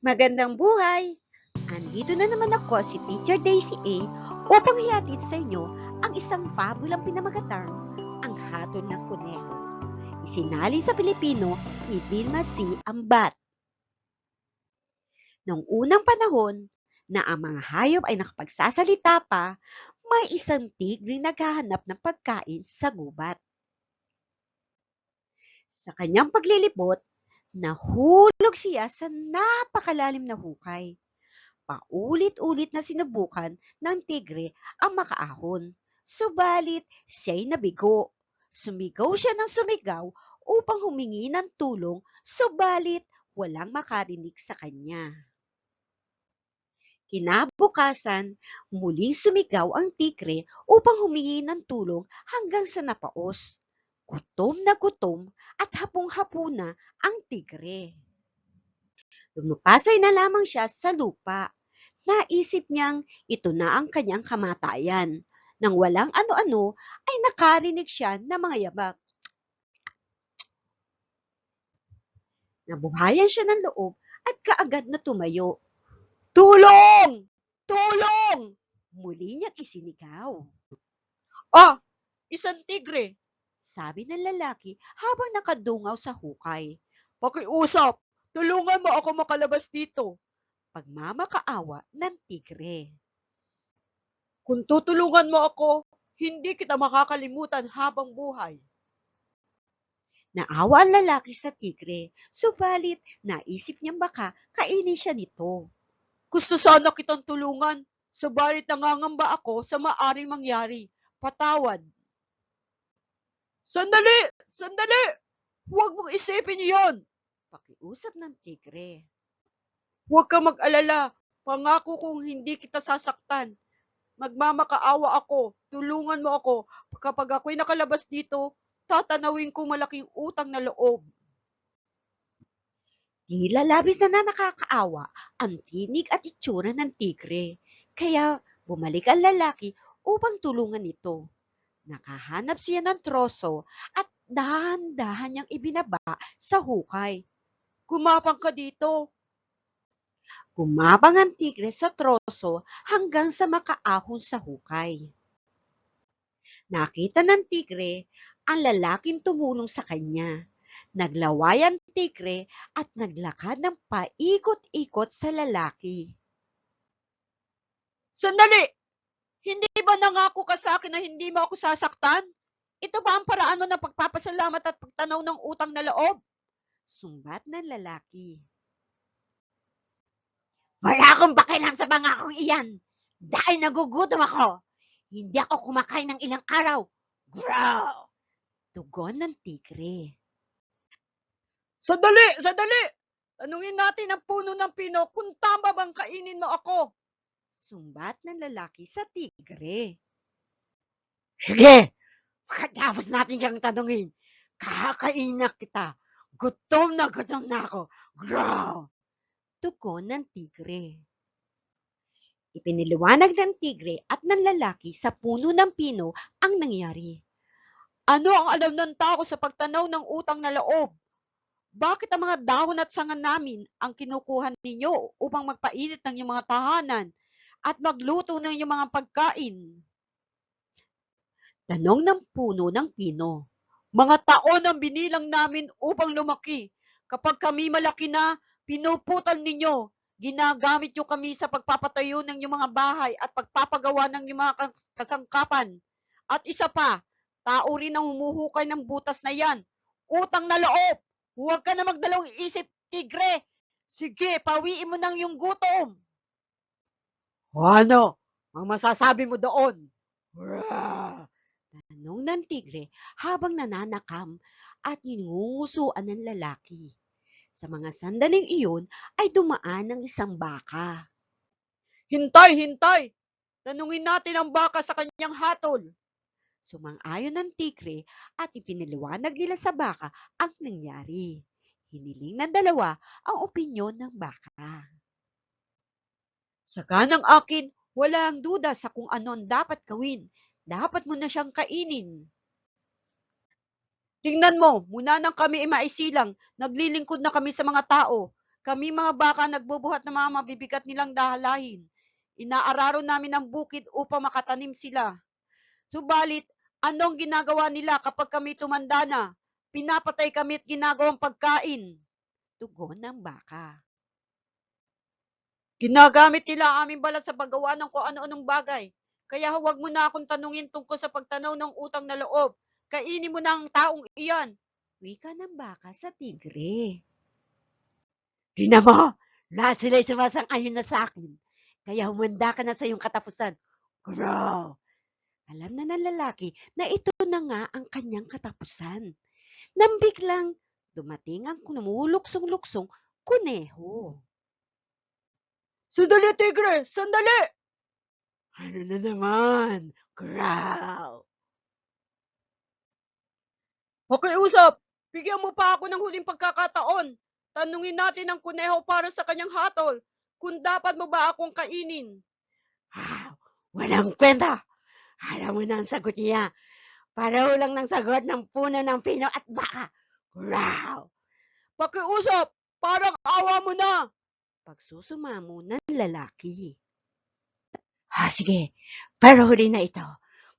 Magandang buhay! Andito na naman ako si Teacher Daisy A upang ihatid sa inyo ang isang pabulang pinamagatang Ang Hatol ng Kuneho. Isinali sa Pilipino ni Vilma C. Ambat. Noong unang panahon na ang mga hayop ay nakapagsasalita pa, may isang tigre naghahanap ng pagkain sa gubat. Sa kanyang paglilibot, nahulog siya sa napakalalim na hukay. Paulit-ulit na sinubukan ng tigre ang makaahon. Subalit siya'y nabigo. Sumigaw siya ng sumigaw upang humingi ng tulong, subalit walang makarinig sa kanya. Kinabukasan, muling sumigaw ang tigre upang humingi ng tulong hanggang sa napaos. Gutom na gutom at hapong-hapo na ang tigre. Lumapasay na lamang siya sa lupa. Naisip niyang ito na ang kanyang kamatayan. Nang walang ano-ano ay nakarinig siya ng mga yabak. Nabuhayan siya ng loob at kaagad na tumayo. Tulong! Tulong! Muli niyang isinigaw. Ah! Isang tigre! Sabi ng lalaki habang nakadungaw sa hukay. Pakiusap! Tulungan mo ako makalabas dito! Pagmamakaawa ng tigre. Kung tutulungan mo ako, hindi kita makakalimutan habang buhay. Naawa ang lalaki sa tigre, subalit naisip niyang baka kainin siya nito. Gusto sana kitang tulungan, subalit nangangamba ako sa maaring mangyari. Patawad. Sandali! Sandali! Huwag mong isipin iyon! Pakiusap ng tigre. Huwag kang mag-alala. Pangako kong hindi kita sasaktan. Magmamakaawa ako. Tulungan mo ako. Kapag ako'y nakalabas dito, tatanawin ko malaking utang na loob. Tila labis na nakakaawa ang tinig at itsura ng tigre, kaya bumalik ang lalaki upang tulungan ito. Nakahanap siya ng troso at dahan-dahan niyang ibinaba sa hukay. Gumapang ka dito. Gumapang ang tigre sa troso hanggang sa makaahon sa hukay. Nakita ng tigre ang lalaking tumulong sa kanya. Naglaway ang tigre at naglakad ng paikot-ikot sa lalaki. Sandali! Hindi ba nangako ka sa akin na hindi mo ako sasaktan? Ito ba ang paraan mo ng pagpapasalamat at pagtanaw ng utang na loob? Sumbat ng lalaki. Wala akong pakialam sa pangakong iyan. Dahil nagugutom ako. Hindi ako kumakain ng ilang araw. Growl! Tugon ng tigre. Sandali! Sandali! Tanungin natin ang puno ng pino kung tama bang kainin mo ako. Sumbat ng lalaki sa tigre. Sige! Pagkatapos natin siyang tanungin, kakainin na kita. Gutom na ako. Growl! Tugon ng tigre. Ipiniliwanag ng tigre at ng lalaki sa puno ng pino ang nangyari. Ano ang alam ng tao sa pagtanaw ng utang na loob? Bakit ang mga dahon at sanga namin ang kinukuha ninyo upang magpainit ng iyong mga tahanan at magluto ng iyong mga pagkain? Tanong ng puno ng pino. Mga taon ang binilang namin upang lumaki. Kapag kami malaki na, pinuputan ninyo. Ginagamit nyo kami sa pagpapatayo ng iyong mga bahay at pagpapagawa ng iyong mga kasangkapan. At isa pa, tao rin ang humuhukay ng butas na yan. Utang na loob! Huwag ka na magdalawang isip, tigre! Sige, pawiin mo ng iyong gutom! Ano? Ang masasabi mo doon? Tanong ng tigre habang nananakam at ningungusuan ng lalaki. Sa mga sandaling iyon ay dumaan ang isang baka. Hintay! Hintay! Tanungin natin ang baka sa kanyang hatol. Sumang-ayon ng tigre at ipinaliwanag nila sa baka ang nangyari. Hiniling ng dalawa ang opinyon ng baka. Sa kanang akin, wala ang duda sa kung ano ang dapat gawin. Dapat mo na siyang kainin. Tingnan mo, muna nang kami ay maisilang, naglilingkod na kami sa mga tao. Kami mga baka nagbubuhat ng mga mabibigat nilang dahalahin. Inaararo namin ang bukid upang makatanim sila. Subalit, anong ginagawa nila kapag kami tumanda na? Pinapatay kami at ginagawang pagkain. Tugon ng baka. Ginagamit nila ang aming balat sa paggawa ng kung ano-anong bagay. Kaya huwag mo na akong tanungin tungkol sa pagtanaw ng utang na loob. Kainin mo na ang taong iyan. Wika ng baka sa tigre. Tingnan mo, lahat sila'y sumasang-ayon na sa akin. Kaya humanda ka na sa iyong katapusan. Grow! Alam na ng lalaki na ito na nga ang kanyang katapusan. Nang biglang dumating ang lumuluksong-luksong kuneho. Sandali, tigre! Sandali! Ano na naman? Growl! Pakiusap! Bigyan mo pa ako ng huling pagkakataon. Tanungin natin ang kuneho para sa kanyang hatol kung dapat mo ba akong kainin. Walang kwenta! Alam mo na ang sagot niya. Pareho lang ng sagot ng puno ng pino at baka. Growl! Pakiusap! Parang awa mo na! Pagsusumamo ng lalaki. Sige, pero huli na ito.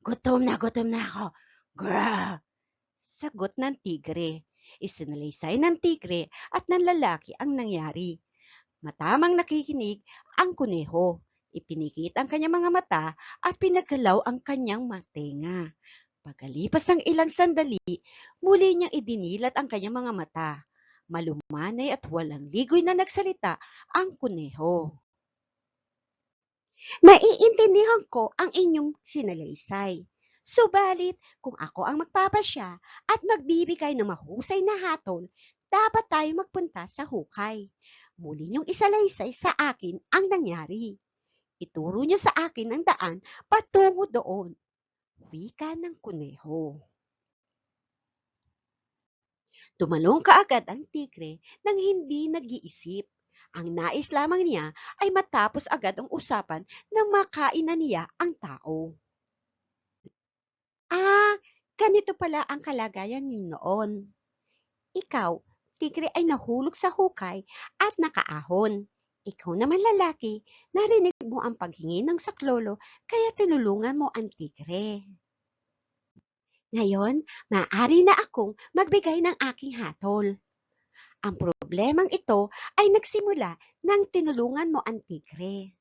Gutom na ako. Growl! Sagot ng tigre. Isinalaysay ng tigre at ng lalaki ang nangyari. Matamang nakikinig ang kuneho. Ipinikit ang kanyang mga mata at pinagalaw ang kanyang matenga. Pagkalipas ng ilang sandali, muli niyang idinilat ang kanyang mga mata. Malumanay at walang ligoy na nagsalita ang kuneho. Naiintindihan ko ang inyong sinalaysay. Subalit, kung ako ang magpapasya at magbibigay ng mahusay na hatol, dapat tayo magpunta sa hukay. Muli niyong isalaysay sa akin ang nangyari. Ituro niyo sa akin ang daan patungo doon. Wika ng kuneho. Tumalong kaagad ang tigre nang hindi nag-iisip. Ang nais lamang niya ay matapos agad ang usapan nang makain na niya ang tao. Ganito pala ang kalagayan niyo noon. Ikaw, tigre ay nahulog sa hukay at nakaahon. Ikaw naman lalaki, narinig mo ang paghingi ng saklolo kaya tinulungan mo ang tigre. Ngayon, maaari na akong magbigay ng aking hatol. Ang problemang ito ay nagsimula nang tinulungan mo ang tigre.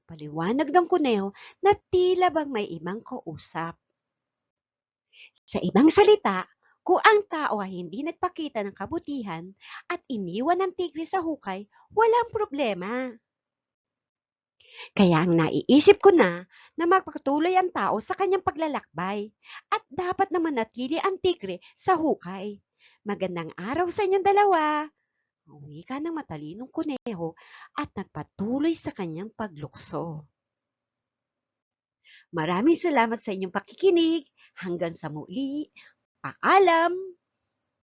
Paliwanag ng kuneho na tila bang may ibang kausap. Sa ibang salita, kung ang tao ay hindi nagpakita ng kabutihan at iniwan ng tigre sa hukay, walang problema. Kaya ang naiisip ko na magpatuloy ang tao sa kanyang paglalakbay at dapat naman manatili ang tigre sa hukay. Magandang araw sa inyong dalawa. Ang wika ng matalinong kuneho at nagpatuloy sa kanyang paglukso. Maraming salamat sa inyong pakikinig. Hanggang sa muli. Paalam!